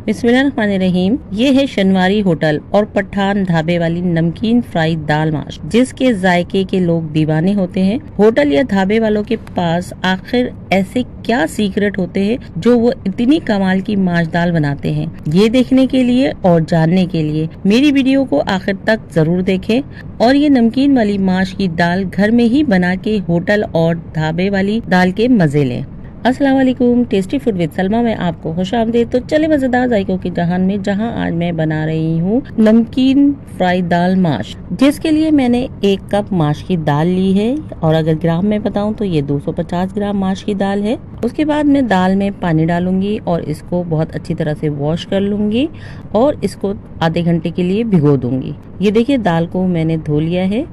बिस्मिल्लाहिर्रहमानिर्रहीम। ये है शनवारी होटल और पठान ढाबे वाली नमकीन फ्राई दाल माश, जिसके जायके के लोग दीवाने होते हैं। होटल या ढाबे वालों के पास आखिर ऐसे क्या सीक्रेट होते हैं जो वो इतनी कमाल की माश दाल बनाते हैं। ये देखने के लिए और जानने के लिए मेरी वीडियो को आखिर तक जरूर देखें और ये नमकीन वाली माश की दाल घर में ही बना के होटल और ढाबे वाली दाल के मजे लें। अस्सलाम वालेकुम, टेस्टी फूड विद सलमा में आपको खुशामदीद। तो चले मजेदार जायकों की जहान में, जहां आज मैं बना रही हूँ नमकीन फ्राई दाल माश, जिसके लिए मैंने 1 कप माश की दाल ली है और अगर ग्राम में बताऊं तो ये 250 ग्राम माश की दाल है। उसके बाद मैं दाल में पानी डालूंगी और इसको बहुत अच्छी तरह से वॉश कर लूंगी और इसको आधे घंटे के लिए भिगो दूंगी। ये देखिए दाल को मैंने धो लिया है।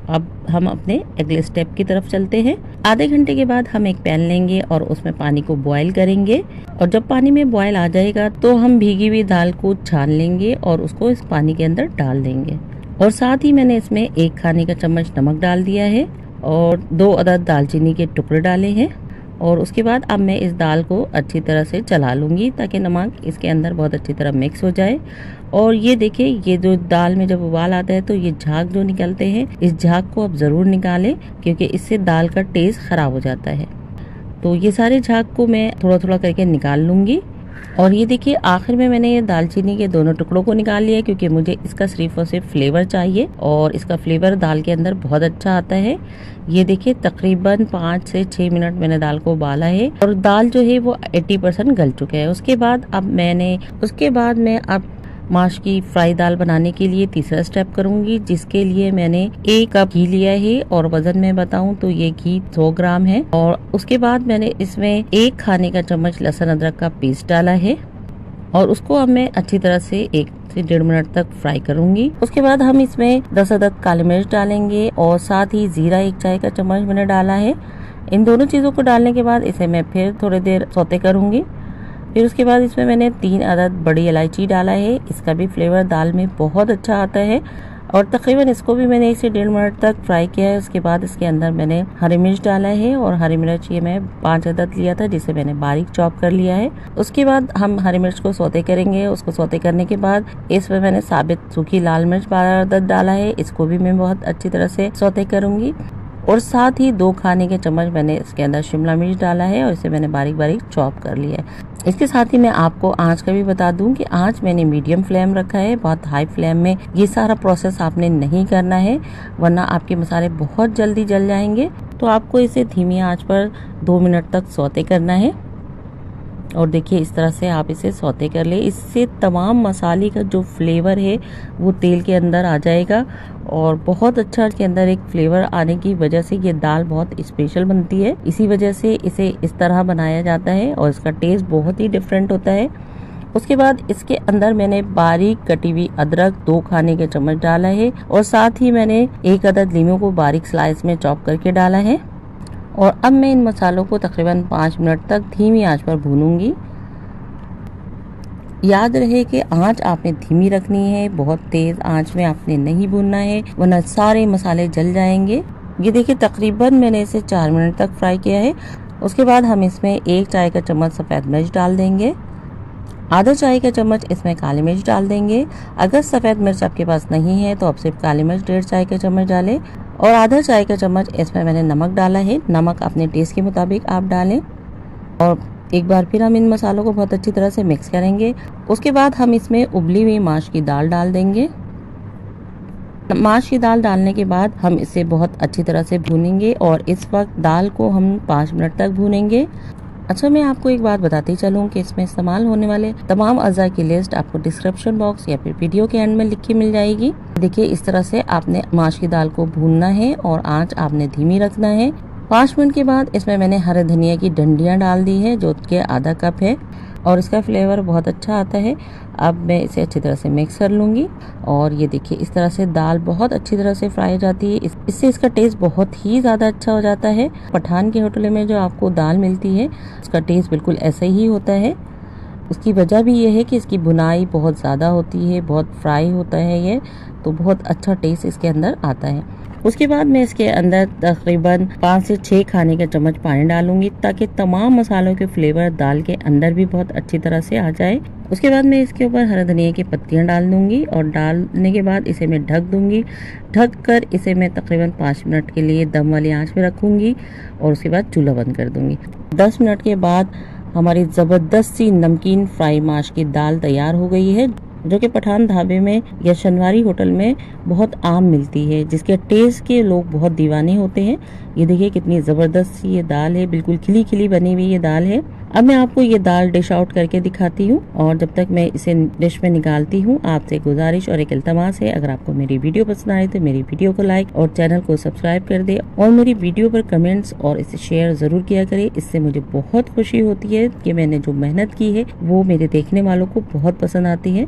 अब हम अपने अगले स्टेप की तरफ चलते हैं। आधे घंटे के बाद हम एक पैन लेंगे और उसमें पानी को बॉईल करेंगे और जब पानी में बॉईल आ जाएगा तो हम भीगी हुई दाल को छान लेंगे और उसको इस पानी के अंदर डाल देंगे। और साथ ही मैंने इसमें 1 खाने का चम्मच नमक डाल दिया है और 2 अदद दालचीनी के टुकड़े डाले हैं। और उसके बाद अब मैं इस दाल को अच्छी तरह से चला लूँगी ताकि नमक इसके अंदर बहुत अच्छी तरह मिक्स हो जाए। और ये देखिए, ये जो दाल में जब उबाल आता है तो ये झाग जो निकलते हैं, इस झाग को आप ज़रूर निकालें क्योंकि इससे दाल का टेस्ट ख़राब हो जाता है। तो ये सारे झाग को मैं थोड़ा थोड़ा करके निकाल लूँगी। और ये देखिए आखिर में मैंने ये दालचीनी के दोनों टुकड़ों को निकाल लिया क्योंकि मुझे इसका सिर्फ और सिर्फ फ्लेवर चाहिए और इसका फ्लेवर दाल के अंदर बहुत अच्छा आता है। ये देखिए तकरीबन 5 से 6 मिनट मैंने दाल को उबाला है और दाल जो है वो 80% गल चुका है। उसके बाद मैं अब माश की फ्राई दाल बनाने के लिए तीसरा स्टेप करूंगी, जिसके लिए मैंने 1 कप घी लिया है और वजन में बताऊं तो ये घी 100 ग्राम है। और उसके बाद मैंने इसमें 1 खाने का चम्मच लहसुन अदरक का पेस्ट डाला है और उसको अब मैं अच्छी तरह से 1 से 1.5 मिनट तक फ्राई करूंगी। उसके बाद हम इसमें 10 अदद काली मिर्च डालेंगे और साथ ही जीरा 1 चाय का चम्मच मैंने डाला है। इन दोनों चीजों को डालने के बाद इसे मैं फिर थोड़ी देर सौते करूंगी। फिर उसके बाद इसमें मैंने 3 अदद बड़ी इलायची डाला है। इसका भी फ्लेवर दाल में बहुत अच्छा आता है और तकरीबन इसको भी मैंने 1 से 1.5 मिनट तक फ्राई किया है। उसके बाद इसके अंदर मैंने हरी मिर्च डाला है और हरी मिर्च ये मैं 5 अदद लिया था जिसे मैंने बारीक चॉप कर लिया है। उसके बाद हम हरी मिर्च को सौते करेंगे। उसको सौते करने के बाद इसमें मैंने साबित सूखी लाल मिर्च 12 अदद डाला है। इसको भी मैं बहुत अच्छी तरह से सौते करूंगी और साथ ही 2 खाने के चम्मच मैंने इसके अंदर शिमला मिर्च डाला है और इसे मैंने बारीक बारीक चॉप कर लिया है। इसके साथ ही मैं आपको आंच का भी बता दूं कि आंच मैंने मीडियम फ्लेम रखा है। बहुत हाई फ्लेम में ये सारा प्रोसेस आपने नहीं करना है वरना आपके मसाले बहुत जल्दी जल जाएंगे। तो आपको इसे धीमी आंच पर 2 मिनट तक सौते करना है। और देखिए इस तरह से आप इसे सौते कर ले। इससे तमाम मसाले का जो फ्लेवर है वो तेल के अंदर आ जाएगा और बहुत अच्छा इसके अंदर एक फ्लेवर आने की वजह से ये दाल बहुत स्पेशल बनती है। इसी वजह से इसे इस तरह बनाया जाता है और इसका टेस्ट बहुत ही डिफरेंट होता है। उसके बाद इसके अंदर मैंने बारीक कटी हुई अदरक 2 खाने के चम्मच डाला है और साथ ही मैंने 1 अदद लीमू को बारीक स्लाइस में चॉप करके डाला है। और अब मैं इन मसालों को तकरीबन 5 मिनट तक धीमी आंच पर भूनूंगी। याद रहे कि आंच आपने धीमी रखनी है, बहुत तेज आंच में आपने नहीं भूनना है वरना सारे मसाले जल जाएंगे। ये देखिए तकरीबन मैंने इसे 4 मिनट तक फ्राई किया है। उसके बाद हम इसमें 1 चाय का चम्मच सफ़ेद मिर्च डाल देंगे, आधा चाय का चम्मच इसमें काली मिर्च डाल देंगे। अगर सफ़ेद मिर्च आपके पास नहीं है तो आप सिर्फ काली मिर्च 1.5 चाय का चम्मच डालें और आधा चाय का चम्मच इसमें मैंने नमक डाला है। नमक अपने टेस्ट के मुताबिक आप डालें और एक बार फिर हम इन मसालों को बहुत अच्छी तरह से मिक्स करेंगे। उसके बाद हम इसमें उबली हुई माश की दाल डाल देंगे। माश की दाल डालने के बाद हम इसे बहुत अच्छी तरह से भूनेंगे और इस वक्त दाल को हम 5 मिनट तक भूनेंगे। अच्छा, मैं आपको एक बात बताती चलूं कि इसमें इस्तेमाल होने वाले तमाम अज़ा की लिस्ट आपको डिस्क्रिप्शन बॉक्स या फिर वीडियो के एंड में लिखी मिल जाएगी। देखिए इस तरह से आपने माश की दाल को भूनना है और आंच आपने धीमी रखना है। 5 मिनट के बाद इसमें मैंने हरे धनिया की डंडियां डाल दी है जो कि आधा कप है और इसका फ्लेवर बहुत अच्छा आता है। अब मैं इसे अच्छी तरह से मिक्स कर लूँगी और ये देखिए इस तरह से दाल बहुत अच्छी तरह से फ्राई हो जाती है। इससे इसका टेस्ट बहुत ही ज़्यादा अच्छा हो जाता है। पठान के होटल में जो आपको दाल मिलती है उसका टेस्ट बिल्कुल ऐसा ही होता है। उसकी वजह भी ये है कि इसकी भुनाई बहुत ज़्यादा होती है, बहुत फ्राई होता है ये, तो बहुत अच्छा टेस्ट इसके अंदर आता है। उसके बाद मैं इसके अंदर तकरीबन 5 से 6 खाने का चम्मच पानी डालूंगी ताकि तमाम मसालों के फ्लेवर दाल के अंदर भी बहुत अच्छी तरह से आ जाए। उसके बाद मैं इसके ऊपर हरा धनिया की पत्तियां डाल दूंगी और डालने के बाद इसे मैं ढक दूंगी। ढक कर इसे मैं तकरीबन 5 मिनट के लिए दम वाली आंच पे रखूंगी और उसके बाद चूल्हा बंद कर दूंगी। 10 मिनट के बाद हमारी ज़बरदस्त सी नमकीन फ्राई माश की दाल तैयार हो गई है, जो कि पठान ढाबे में या शनवारी होटल में बहुत आम मिलती है, जिसके टेस्ट के लोग बहुत दीवाने होते हैं। ये देखिए कितनी ज़बरदस्त सी ये दाल है, बिल्कुल खिली खिली बनी हुई ये दाल है। अब मैं आपको ये दाल डिश आउट करके दिखाती हूँ और जब तक मैं इसे डिश में निकालती हूँ, आपसे गुजारिश और एक इल्तमास है, अगर आपको मेरी वीडियो पसंद आए तो मेरी वीडियो को लाइक और चैनल को सब्सक्राइब कर दे और मेरी वीडियो पर कमेंट्स और इसे शेयर जरूर किया करे। इससे मुझे बहुत खुशी होती है कि मैंने जो मेहनत की है वो मेरे देखने वालों को बहुत पसंद आती है।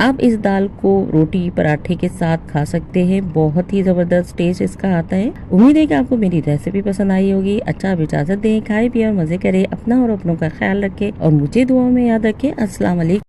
आप इस दाल को रोटी पराठे के साथ खा सकते हैं, बहुत ही जबरदस्त टेस्ट इसका आता है। उम्मीद है कि आपको मेरी रेसिपी पसंद आई होगी। अच्छा, अब इजाजत दें, खाए पिए और मजे करें, अपना और अपनों का ख्याल रखें और मुझे दुआ में याद रखें। अस्सलाम वालेकुम।